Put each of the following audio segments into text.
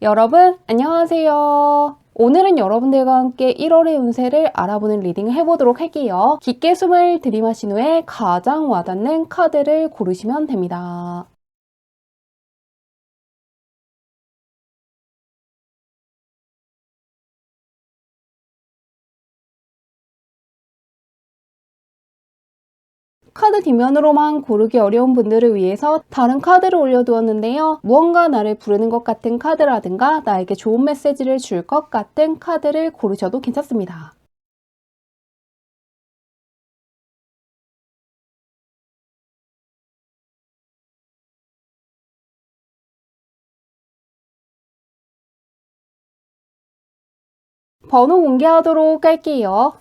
여러분, 안녕하세요. 오늘은 여러분들과 함께 1월의 운세를 알아보는 리딩을 해보도록 할게요. 깊게 숨을 들이마신 후에 가장 와닿는 카드를 고르시면 됩니다. 카드 뒷면으로만 고르기 어려운 분들을 위해서 다른 카드를 올려두었는데요. 무언가 나를 부르는 것 같은 카드라든가 나에게 좋은 메시지를 줄 것 같은 카드를 고르셔도 괜찮습니다. 번호 공개하도록 할게요.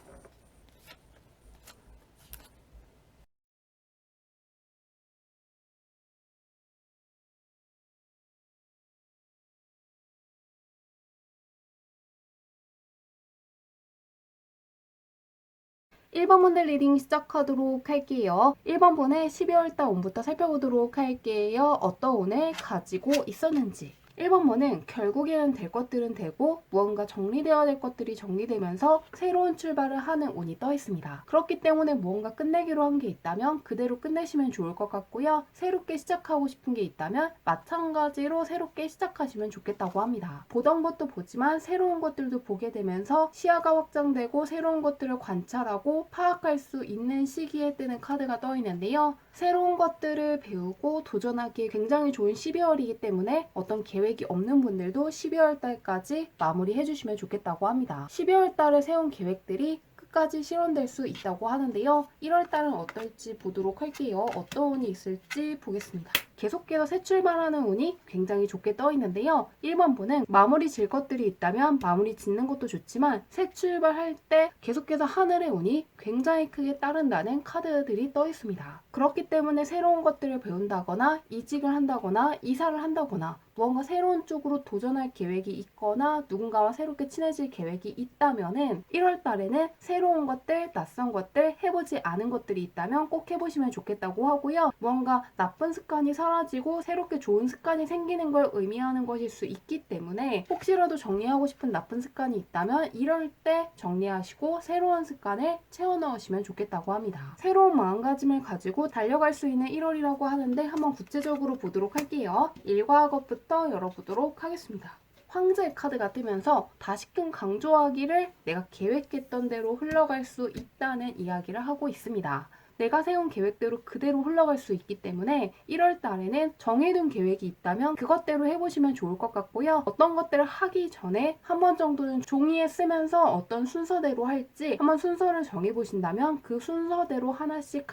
1번 분들 리딩 시작하도록 할게요. 1번 분의 12월달 운부터 살펴보도록 할게요. 어떤 운을 가지고 있었는지. 1번 분은 결국에는 될 것들은 되고 무언가 정리되어야 될 것들이 정리되면서 새로운 출발을 하는 운이 떠 있습니다. 그렇기 때문에 무언가 끝내기로 한 게 있다면 그대로 끝내시면 좋을 것 같고요. 새롭게 시작하고 싶은 게 있다면 마찬가지로 새롭게 시작하시면 좋겠다고 합니다. 보던 것도 보지만 새로운 것들도 보게 되면서 시야가 확장되고 새로운 것들을 관찰하고 파악할 수 있는 시기에 뜨는 카드가 떠 있는데요. 새로운 것들을 배우고 도전하기에 굉장히 좋은 12월이기 때문에 어떤 계획이 없는 분들도 12월 달까지 마무리해 주시면 좋겠다고 합니다. 12월 달에 세운 계획들이 끝까지 실현될 수 있다고 하는데요. 1월 달은 어떨지 보도록 할게요. 어떤 운이 있을지 보겠습니다. 계속해서 새 출발하는 운이 굉장히 좋게 떠 있는데요. 1번 분은 마무리 질 것들이 있다면 마무리 짓는 것도 좋지만 새 출발할 때 계속해서 하늘의 운이 굉장히 크게 따른다는 카드들이 떠 있습니다. 그렇기 때문에 새로운 것들을 배운다거나 이직을 한다거나 이사를 한다거나 무언가 새로운 쪽으로 도전할 계획이 있거나 누군가와 새롭게 친해질 계획이 있다면은 1월 달에는 새로운 것들, 낯선 것들, 해보지 않은 것들이 있다면 꼭 해보시면 좋겠다고 하고요. 무언가 나쁜 습관이 사라지고 새롭게 좋은 습관이 생기는 걸 의미하는 것일 수 있기 때문에 혹시라도 정리하고 싶은 나쁜 습관이 있다면 이럴 때 정리하시고 새로운 습관을 채워 넣으시면 좋겠다고 합니다. 새로운 마음가짐을 가지고 달려갈 수 있는 1월이라고 하는데 한번 구체적으로 보도록 할게요. 일과 학업부터 열어보도록 하겠습니다. 황제의 카드가 뜨면서 다시금 강조하기를 내가 계획했던 대로 흘러갈 수 있다는 이야기를 하고 있습니다. 내가 세운 계획대로 그대로 흘러갈 수 있기 때문에 1월 달에는 정해둔 계획이 있다면 그것대로 해보시면 좋을 것 같고요. 어떤 것들을 하기 전에 한 번 정도는 종이에 쓰면서 어떤 순서대로 할지 한번 순서를 정해보신다면 그 순서대로 하나씩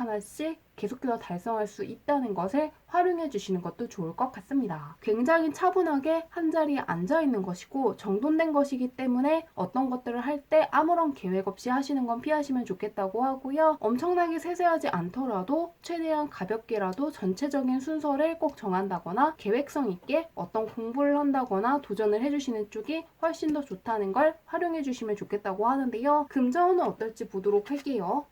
계속해서 달성할 수 있다는 것을 활용해 주시는 것도 좋을 것 같습니다. 굉장히 차분하게 한자리에 앉아 있는 것이고 정돈된 것이기 때문에 어떤 것들을 할 때 아무런 계획 없이 하시는 건 피하시면 좋겠다고 하고요. 엄청나게 세세하지 않더라도 최대한 가볍게라도 전체적인 순서를 꼭 정한다거나 계획성 있게 어떤 공부를 한다거나 도전을 해주시는 쪽이 훨씬 더 좋다는 걸 활용해 주시면 좋겠다고 하는데요. 금전운은 어떨지 보도록 할게요.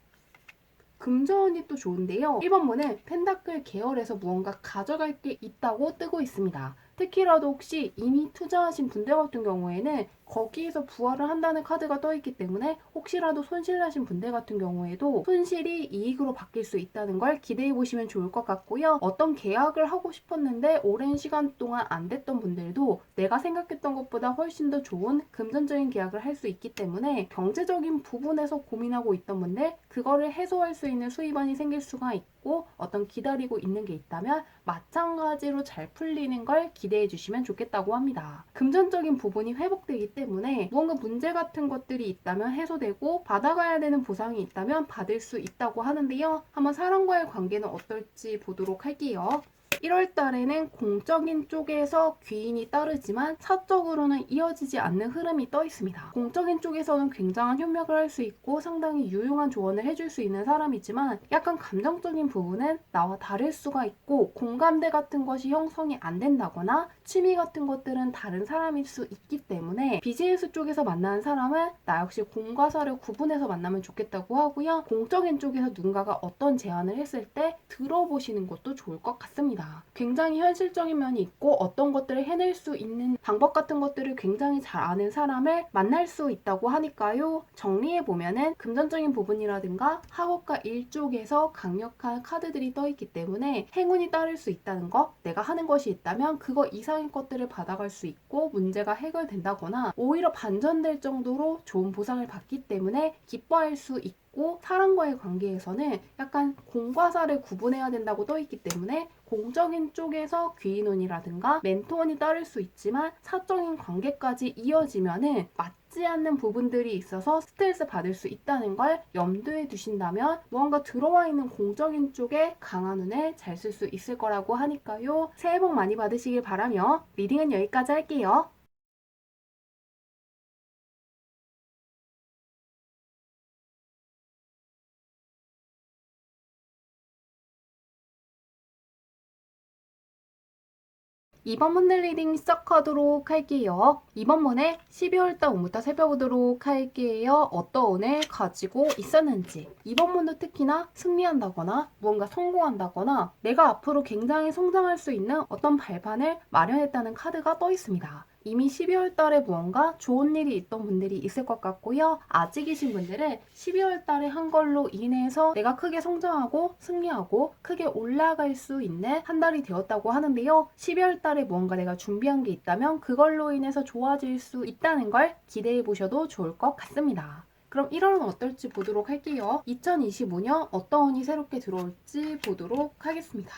금전운이 또 좋은데요. 1번 분은 펜다클 계열에서 무언가 가져갈 게 있다고 뜨고 있습니다. 특히라도 혹시 이미 투자하신 분들 같은 경우에는 거기에서 부활을 한다는 카드가 떠있기 때문에 혹시라도 손실나신 분들 같은 경우에도 손실이 이익으로 바뀔 수 있다는 걸 기대해 보시면 좋을 것 같고요. 어떤 계약을 하고 싶었는데 오랜 시간 동안 안 됐던 분들도 내가 생각했던 것보다 훨씬 더 좋은 금전적인 계약을 할 수 있기 때문에 경제적인 부분에서 고민하고 있던 분들 그거를 해소할 수 있는 수입원이 생길 수가 있고 어떤 기다리고 있는 게 있다면 마찬가지로 잘 풀리는 걸 기대해 주시면 좋겠다고 합니다. 금전적인 부분이 회복되기 때문에 무언가 문제 같은 것들이 있다면 해소되고 받아가야 되는 보상이 있다면 받을 수 있다고 하는데요. 한번 사람과의 관계는 어떨지 보도록 할게요. 1월 달에는 공적인 쪽에서 귀인이 따르지만 사적으로는 이어지지 않는 흐름이 떠 있습니다. 공적인 쪽에서는 굉장한 협력을 할 수 있고 상당히 유용한 조언을 해줄 수 있는 사람이지만 약간 감정적인 부분은 나와 다를 수가 있고 공감대 같은 것이 형성이 안 된다거나 취미 같은 것들은 다른 사람일 수 있기 때문에 비즈니스 쪽에서 만나는 사람은 나 역시 공과 사를 구분해서 만나면 좋겠다고 하고요. 공적인 쪽에서 누군가가 어떤 제안을 했을 때 들어보시는 것도 좋을 것 같습니다. 있습니다. 굉장히 현실적인 면이 있고 어떤 것들을 해낼 수 있는 방법 같은 것들을 굉장히 잘 아는 사람을 만날 수 있다고 하니까요. 정리해보면은 금전적인 부분이라든가 학업과 일 쪽에서 강력한 카드들이 떠있기 때문에 행운이 따를 수 있다는 거, 내가 하는 것이 있다면 그거 이상의 것들을 받아갈 수 있고 문제가 해결된다거나 오히려 반전될 정도로 좋은 보상을 받기 때문에 기뻐할 수 있고, 사람과의 관계에서는 약간 공과 사를 구분해야 된다고 떠있기 때문에 공적인 쪽에서 귀인운이라든가 멘토운이 따를 수 있지만 사적인 관계까지 이어지면은 맞지 않는 부분들이 있어서 스트레스 받을 수 있다는 걸 염두에 두신다면 무언가 들어와 있는 공적인 쪽에 강한 운을 잘 쓸 수 있을 거라고 하니까요. 새해 복 많이 받으시길 바라며 리딩은 여기까지 할게요. 이번 문들 리딩 시작하도록 할게요. 이번 문에 12월달 운부터 살펴보도록 할게요. 어떤 운을 가지고 있었는지. 이번 문도 특히나 승리한다거나 무언가 성공한다거나 내가 앞으로 굉장히 성장할 수 있는 어떤 발판을 마련했다는 카드가 떠 있습니다. 이미 12월 달에 무언가 좋은 일이 있던 분들이 있을 것 같고요. 아직이신 분들은 12월 달에 한 걸로 인해서 내가 크게 성장하고 승리하고 크게 올라갈 수 있는 한 달이 되었다고 하는데요. 12월 달에 무언가 내가 준비한 게 있다면 그걸로 인해서 좋아질 수 있다는 걸 기대해 보셔도 좋을 것 같습니다. 그럼 1월은 어떨지 보도록 할게요. 2025년 어떤 운이 새롭게 들어올지 보도록 하겠습니다.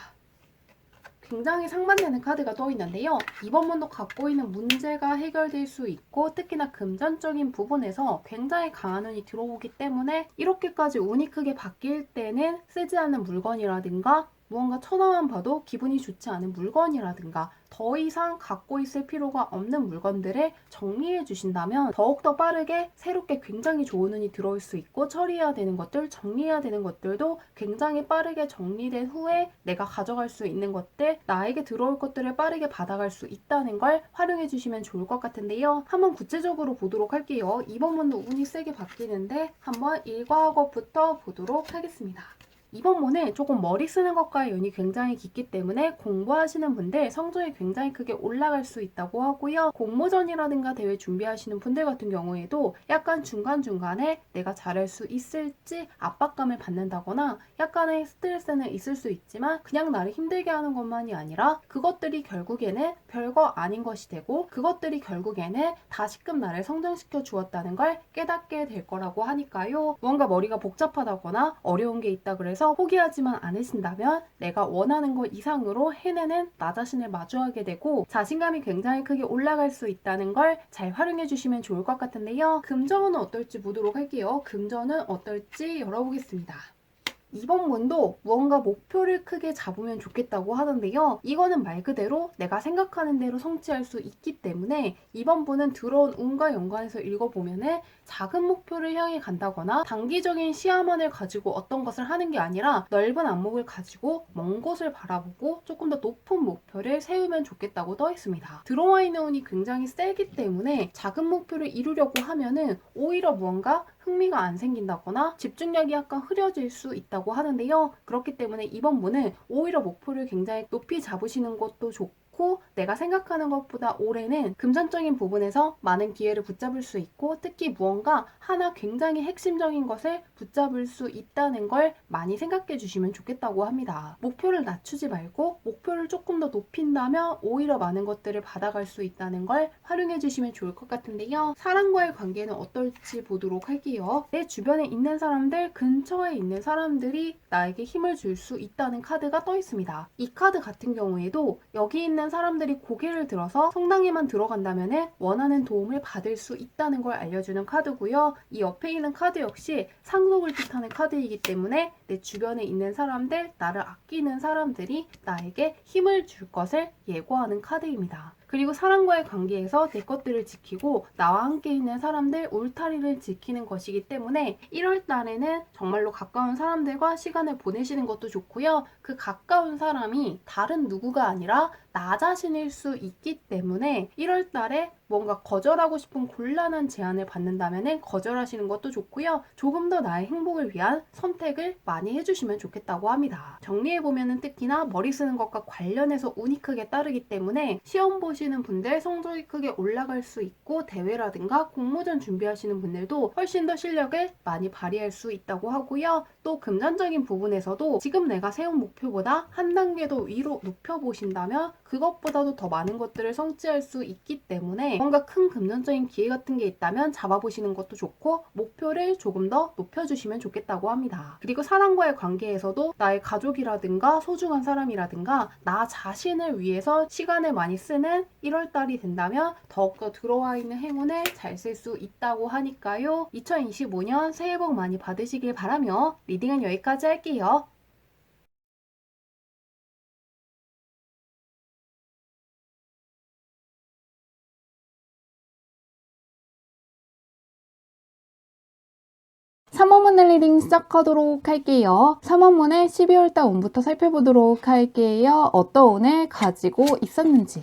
굉장히 상반되는 카드가 떠 있는데요. 이번 문도 갖고 있는 문제가 해결될 수 있고 특히나 금전적인 부분에서 굉장히 강한 운이 들어오기 때문에 이렇게까지 운이 크게 바뀔 때는 쓰지 않는 물건이라든가 무언가 쳐다만 봐도 기분이 좋지 않은 물건이라든가 더 이상 갖고 있을 필요가 없는 물건들을 정리해 주신다면 더욱더 빠르게 새롭게 굉장히 좋은 운이 들어올 수 있고, 처리해야 되는 것들, 정리해야 되는 것들도 굉장히 빠르게 정리된 후에 내가 가져갈 수 있는 것들, 나에게 들어올 것들을 빠르게 받아갈 수 있다는 걸 활용해 주시면 좋을 것 같은데요. 한번 구체적으로 보도록 할게요. 이번 문도 운이 세게 바뀌는데 한번 일과 것부터 보도록 하겠습니다. 이번 문은 조금 머리 쓰는 것과의 연이 굉장히 깊기 때문에 공부하시는 분들 성적이 굉장히 크게 올라갈 수 있다고 하고요. 공모전이라든가 대회 준비하시는 분들 같은 경우에도 약간 중간중간에 내가 잘할 수 있을지 압박감을 받는다거나 약간의 스트레스는 있을 수 있지만 그냥 나를 힘들게 하는 것만이 아니라 그것들이 결국에는 별거 아닌 것이 되고 그것들이 결국에는 다시금 나를 성장시켜 주었다는 걸 깨닫게 될 거라고 하니까요. 뭔가 머리가 복잡하다거나 어려운 게 있다 그래서 포기하지만 않으신다면 내가 원하는 것 이상으로 해내는 나 자신을 마주하게 되고 자신감이 굉장히 크게 올라갈 수 있다는 걸 잘 활용해 주시면 좋을 것 같은데요. 금전은 어떨지 보도록 할게요. 금전은 어떨지 열어보겠습니다. 이번 문도 무언가 목표를 크게 잡으면 좋겠다고 하는데요. 이거는 말 그대로 내가 생각하는 대로 성취할 수 있기 때문에 이번 분은 들어온 운과 연관해서 읽어보면은 작은 목표를 향해 간다거나 단기적인 시야만을 가지고 어떤 것을 하는 게 아니라 넓은 안목을 가지고 먼 곳을 바라보고 조금 더 높은 목표를 세우면 좋겠다고 떠 있습니다. 들어와 있는 운이 굉장히 세기 때문에 작은 목표를 이루려고 하면은 오히려 무언가 흥미가 안 생긴다거나 집중력이 약간 흐려질 수 있다고 하는데요. 그렇기 때문에 이번 분은 오히려 목표를 굉장히 높이 잡으시는 것도 좋고 내가 생각하는 것보다 올해는 금전적인 부분에서 많은 기회를 붙잡을 수 있고 특히 무언가 하나 굉장히 핵심적인 것을 붙잡을 수 있다는 걸 많이 생각해 주시면 좋겠다고 합니다. 목표를 낮추지 말고 목표를 조금 더 높인다면 오히려 많은 것들을 받아갈 수 있다는 걸 활용해 주시면 좋을 것 같은데요. 사람과의 관계는 어떨지 보도록 할게요. 내 주변에 있는 사람들, 근처에 있는 사람들이 나에게 힘을 줄 수 있다는 카드가 떠 있습니다. 이 카드 같은 경우에도 여기 있는 사람들이 고개를 들어서 성당에만 들어간다면 원하는 도움을 받을 수 있다는 걸 알려주는 카드고요. 이 옆에 있는 카드 역시 상속을 뜻하는 카드이기 때문에 내 주변에 있는 사람들, 나를 아끼는 사람들이 나에게 힘을 줄 것을 예고하는 카드입니다. 그리고 사람과의 관계에서 내 것들을 지키고 나와 함께 있는 사람들 울타리를 지키는 것이기 때문에 1월 달에는 정말로 가까운 사람들과 시간을 보내시는 것도 좋고요. 그 가까운 사람이 다른 누구가 아니라 나 자신일 수 있기 때문에 1월 달에 뭔가 거절하고 싶은 곤란한 제안을 받는다면 거절하시는 것도 좋고요. 조금 더 나의 행복을 위한 선택을 많이 해주시면 좋겠다고 합니다. 정리해보면 특히나 머리 쓰는 것과 관련해서 운이 크게 따르기 때문에 시험 보시는 분들 성적이 크게 올라갈 수 있고 대회라든가 공모전 준비하시는 분들도 훨씬 더 실력을 많이 발휘할 수 있다고 하고요. 또 금전적인 부분에서도 지금 내가 세운 목표보다 한 단계 더 위로 높여보신다면 그것보다도 더 많은 것들을 성취할 수 있기 때문에 뭔가 큰 금전적인 기회 같은 게 있다면 잡아보시는 것도 좋고 목표를 조금 더 높여주시면 좋겠다고 합니다. 그리고 사람과의 관계에서도 나의 가족이라든가 소중한 사람이라든가 나 자신을 위해서 시간을 많이 쓰는 1월달이 된다면 더욱더 들어와 있는 행운을 잘 쓸 수 있다고 하니까요. 2025년 새해 복 많이 받으시길 바라며 리딩은 여기까지 할게요. 삼원문의 리딩 시작하도록 할게요. 삼원문의 12월달 운부터 살펴보도록 할게요. 어떤 운을 가지고 있었는지.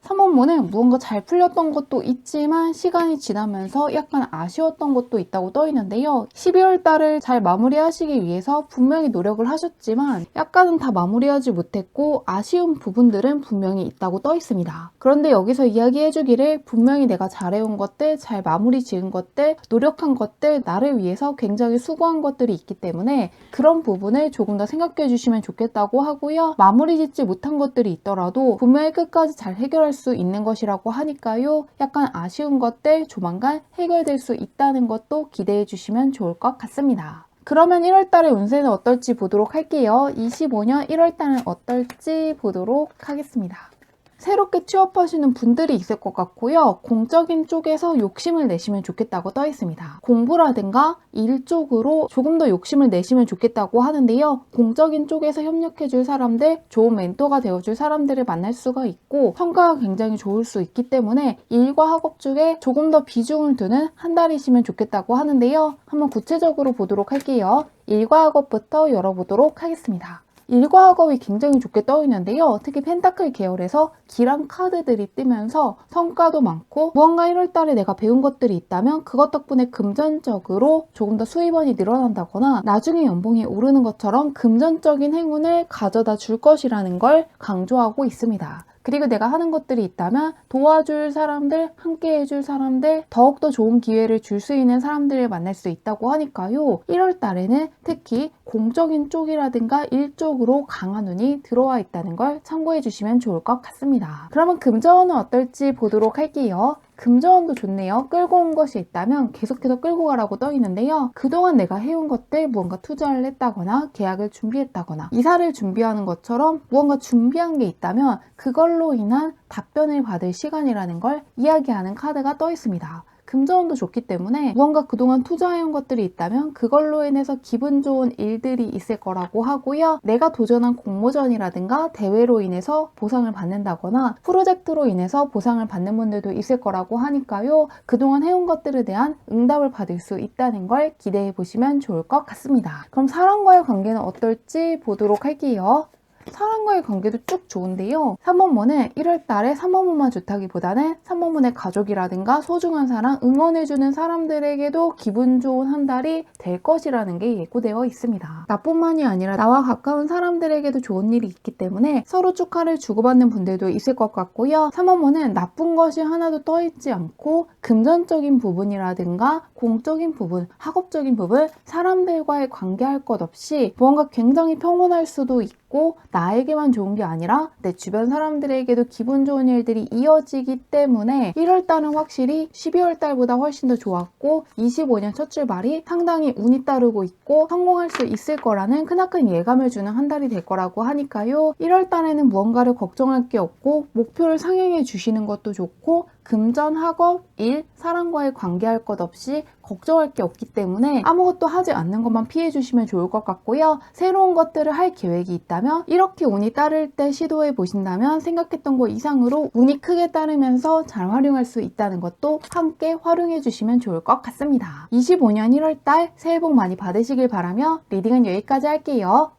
3원문은 무언가 잘 풀렸던 것도 있지만 시간이 지나면서 약간 아쉬웠던 것도 있다고 떠 있는데요. 12월 달을 잘 마무리하시기 위해서 분명히 노력을 하셨지만 약간은 다 마무리하지 못했고 아쉬운 부분들은 분명히 있다고 떠 있습니다. 그런데 여기서 이야기해주기를 분명히 내가 잘해온 것들, 잘 마무리 지은 것들, 노력한 것들, 나를 위해서 굉장히 수고한 것들이 있기 때문에 그런 부분을 조금 더 생각해 주시면 좋겠다고 하고요. 마무리 짓지 못한 것들이 있더라도 분명히 끝까지 잘 해결할 수 있는 것이라고 하니까요. 약간 아쉬운 것들 조만간 해결될 수 있다는 것도 기대해 주시면 좋을 것 같습니다. 그러면 1월달의 운세는 어떨지 보도록 할게요. 25년 1월달은 어떨지 보도록 하겠습니다. 새롭게 취업하시는 분들이 있을 것 같고요. 공적인 쪽에서 욕심을 내시면 좋겠다고 떠 있습니다. 공부라든가 일 쪽으로 조금 더 욕심을 내시면 좋겠다고 하는데요. 공적인 쪽에서 협력해줄 사람들, 좋은 멘토가 되어줄 사람들을 만날 수가 있고 성과가 굉장히 좋을 수 있기 때문에 일과 학업 쪽에 조금 더 비중을 두는 한 달이시면 좋겠다고 하는데요. 한번 구체적으로 보도록 할게요. 일과 학업부터 열어보도록 하겠습니다. 일과 학업이 굉장히 좋게 떠 있는데요. 특히 펜타클 계열에서 길한 카드들이 뜨면서 성과도 많고 무언가 1월달에 내가 배운 것들이 있다면 그것 덕분에 금전적으로 조금 더 수입원이 늘어난다거나 나중에 연봉이 오르는 것처럼 금전적인 행운을 가져다 줄 것이라는 걸 강조하고 있습니다. 그리고 내가 하는 것들이 있다면 도와줄 사람들, 함께 해줄 사람들, 더욱더 좋은 기회를 줄 수 있는 사람들을 만날 수 있다고 하니까요. 1월 달에는 특히 공적인 쪽이라든가 일 쪽으로 강한 운이 들어와 있다는 걸 참고해 주시면 좋을 것 같습니다. 그러면 금전은 어떨지 보도록 할게요. 금전도 좋네요. 끌고 온 것이 있다면 계속해서 끌고 가라고 떠 있는데요. 그동안 내가 해온 것들 무언가 투자를 했다거나 계약을 준비했다거나 이사를 준비하는 것처럼 무언가 준비한 게 있다면 그걸로 인한 답변을 받을 시간이라는 걸 이야기하는 카드가 떠 있습니다. 금전운도 좋기 때문에 무언가 그동안 투자해온 것들이 있다면 그걸로 인해서 기분 좋은 일들이 있을 거라고 하고요. 내가 도전한 공모전이라든가 대회로 인해서 보상을 받는다거나 프로젝트로 인해서 보상을 받는 분들도 있을 거라고 하니까요. 그동안 해온 것들에 대한 응답을 받을 수 있다는 걸 기대해 보시면 좋을 것 같습니다. 그럼 사람과의 관계는 어떨지 보도록 할게요. 사람과의 관계도 쭉 좋은데요. 3번문은 1월달에 3번문만 좋다기보다는 3번문의 가족이라든가 소중한 사람, 응원해주는 사람들에게도 기분 좋은 한 달이 될 것이라는 게 예고되어 있습니다. 나뿐만이 아니라 나와 가까운 사람들에게도 좋은 일이 있기 때문에 서로 축하를 주고받는 분들도 있을 것 같고요. 3번문은 나쁜 것이 하나도 떠있지 않고 금전적인 부분이라든가 공적인 부분, 학업적인 부분, 사람들과의 관계할 것 없이 무언가 굉장히 평온할 수도 있고 나에게만 좋은 게 아니라 내 주변 사람들에게도 기분 좋은 일들이 이어지기 때문에 1월달은 확실히 12월달보다 훨씬 더 좋았고 25년 첫 출발이 상당히 운이 따르고 있고 성공할 수 있을 거라는 크나큰 예감을 주는 한 달이 될 거라고 하니까요. 1월달에는 무언가를 걱정할 게 없고 목표를 상향해 주시는 것도 좋고 금전, 학업, 일, 사람과의 관계할 것 없이 걱정할 게 없기 때문에 아무것도 하지 않는 것만 피해 주시면 좋을 것 같고요. 새로운 것들을 할 계획이 있다면 이렇게 운이 따를 때 시도해 보신다면 생각했던 것 이상으로 운이 크게 따르면서 잘 활용할 수 있다는 것도 함께 활용해 주시면 좋을 것 같습니다. 25년 1월달 새해 복 많이 받으시길 바라며 리딩은 여기까지 할게요.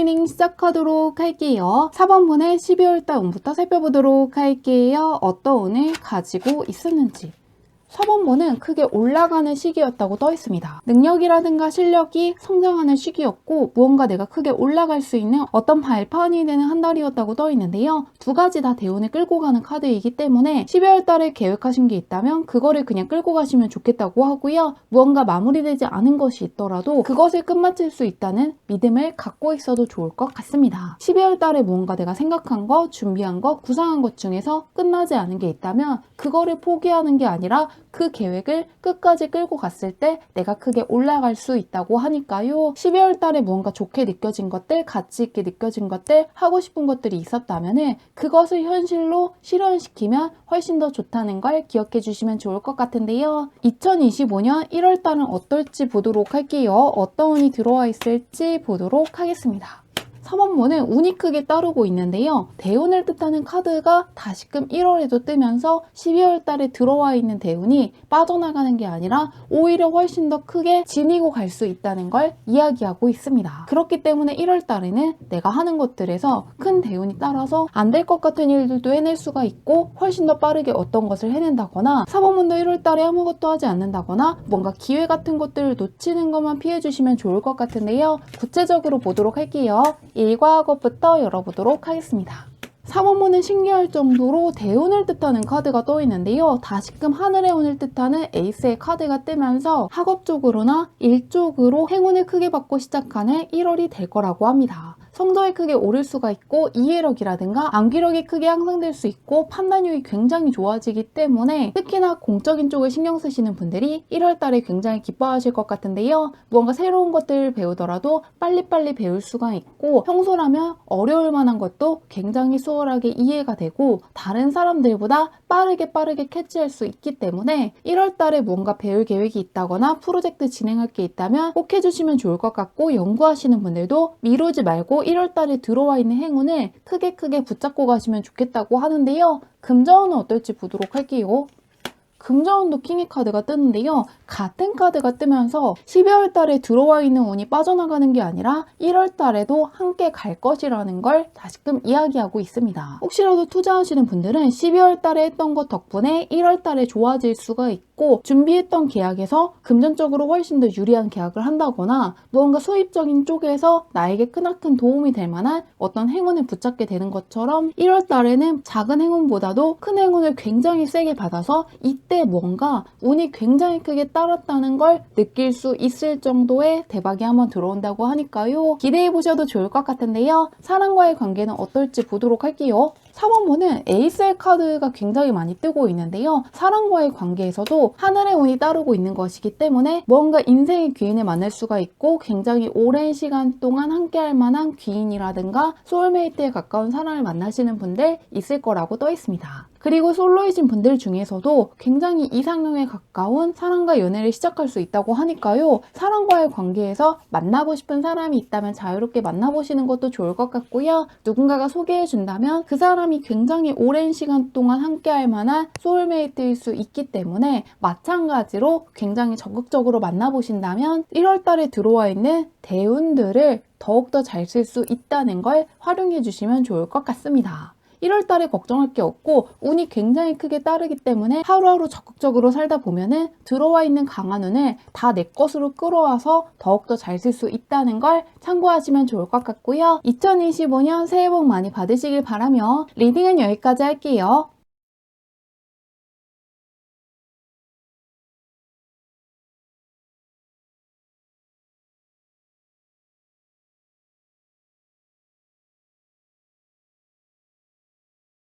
리딩 시작하도록 할게요. 4번분의 12월달 운부터 살펴보도록 할게요. 어떤 운을 가지고 있었는지. 4번분은 크게 올라가는 시기였다고 떠 있습니다. 능력이라든가 실력이 성장하는 시기였고 무언가 내가 크게 올라갈 수 있는 어떤 발판이 되는 한 달이었다고 떠 있는데요. 두 가지 다 대운을 끌고 가는 카드이기 때문에 12월 달에 계획하신 게 있다면 그거를 그냥 끌고 가시면 좋겠다고 하고요. 무언가 마무리되지 않은 것이 있더라도 그것을 끝마칠 수 있다는 믿음을 갖고 있어도 좋을 것 같습니다. 12월 달에 무언가 내가 생각한 것, 준비한 것, 구상한 것 중에서 끝나지 않은 게 있다면 그거를 포기하는 게 아니라 그 계획을 끝까지 끌고 갔을 때 내가 크게 올라갈 수 있다고 하니까요. 12월 달에 무언가 좋게 느껴진 것들, 가치 있게 느껴진 것들, 하고 싶은 것들이 있었다면 그것을 현실로 실현시키면 훨씬 더 좋다는 걸 기억해 주시면 좋을 것 같은데요. 2025년 1월 달은 어떨지 보도록 할게요. 어떤 운이 들어와 있을지 보도록 하겠습니다. 3번분은 운이 크게 따르고 있는데요. 대운을 뜻하는 카드가 다시금 1월에도 뜨면서 12월 달에 들어와 있는 대운이 빠져나가는 게 아니라 오히려 훨씬 더 크게 지니고 갈 수 있다는 걸 이야기하고 있습니다. 그렇기 때문에 1월 달에는 내가 하는 것들에서 큰 대운이 따라서 안 될 것 같은 일들도 해낼 수가 있고 훨씬 더 빠르게 어떤 것을 해낸다거나 4번분도 1월 달에 아무것도 하지 않는다거나 뭔가 기회 같은 것들을 놓치는 것만 피해 주시면 좋을 것 같은데요. 구체적으로 보도록 할게요. 일과 것부터 열어보도록 하겠습니다. 3번분은 신기할 정도로 대운을 뜻하는 카드가 떠 있는데요. 다시금 하늘의 운을 뜻하는 에이스의 카드가 뜨면서 학업 쪽으로나 일 쪽으로 행운을 크게 받고 시작하는 1월이 될 거라고 합니다. 성적이 크게 오를 수가 있고 이해력이라든가 암기력이 크게 향상될 수 있고 판단력이 굉장히 좋아지기 때문에 특히나 공적인 쪽을 신경 쓰시는 분들이 1월 달에 굉장히 기뻐하실 것 같은데요. 무언가 새로운 것들을 배우더라도 빨리빨리 배울 수가 있고 평소라면 어려울 만한 것도 굉장히 수월하게 이해가 되고 다른 사람들보다 빠르게 캐치할 수 있기 때문에 1월 달에 무언가 배울 계획이 있다거나 프로젝트 진행할 게 있다면 꼭 해주시면 좋을 것 같고 연구하시는 분들도 미루지 말고 1월 달에 들어와 있는 행운을 크게 붙잡고 가시면 좋겠다고 하는데요. 금전운은 어떨지 보도록 할게요. 금전운도 킹의 카드가 뜨는데요. 같은 카드가 뜨면서 12월 달에 들어와 있는 운이 빠져나가는 게 아니라 1월 달에도 함께 갈 것이라는 걸 다시금 이야기하고 있습니다. 혹시라도 투자하시는 분들은 12월 달에 했던 것 덕분에 1월 달에 좋아질 수가 있고 준비했던 계약에서 금전적으로 훨씬 더 유리한 계약을 한다거나 무언가 수입적인 쪽에서 나에게 크나큰 도움이 될 만한 어떤 행운을 붙잡게 되는 것처럼 1월 달에는 작은 행운보다도 큰 행운을 굉장히 세게 받아서 이때 뭔가 운이 굉장히 크게 따랐다는 걸 느낄 수 있을 정도의 대박이 한번 들어온다고 하니까요. 기대해 보셔도 좋을 것 같은데요. 사랑과의 관계는 어떨지 보도록 할게요. 4번분은 에이스의 카드가 굉장히 많이 뜨고 있는데요. 사랑과의 관계에서도 하늘의 운이 따르고 있는 것이기 때문에 뭔가 인생의 귀인을 만날 수가 있고 굉장히 오랜 시간 동안 함께할 만한 귀인이라든가 소울메이트에 가까운 사람을 만나시는 분들 있을 거라고 떠 있습니다. 그리고 솔로이신 분들 중에서도 굉장히 이상형에 가까운 사랑과 연애를 시작할 수 있다고 하니까요. 사랑과의 관계에서 만나고 싶은 사람이 있다면 자유롭게 만나보시는 것도 좋을 것 같고요. 누군가가 소개해준다면 그 사람이 굉장히 오랜 시간 동안 함께할 만한 소울메이트일 수 있기 때문에 마찬가지로 굉장히 적극적으로 만나보신다면 1월 달에 들어와 있는 대운들을 더욱더 잘 쓸 수 있다는 걸 활용해 주시면 좋을 것 같습니다. 1월 달에 걱정할 게 없고 운이 굉장히 크게 따르기 때문에 하루하루 적극적으로 살다 보면은 들어와 있는 강한 운을 다 내 것으로 끌어와서 더욱더 잘 쓸 수 있다는 걸 참고하시면 좋을 것 같고요. 2025년 새해 복 많이 받으시길 바라며 리딩은 여기까지 할게요.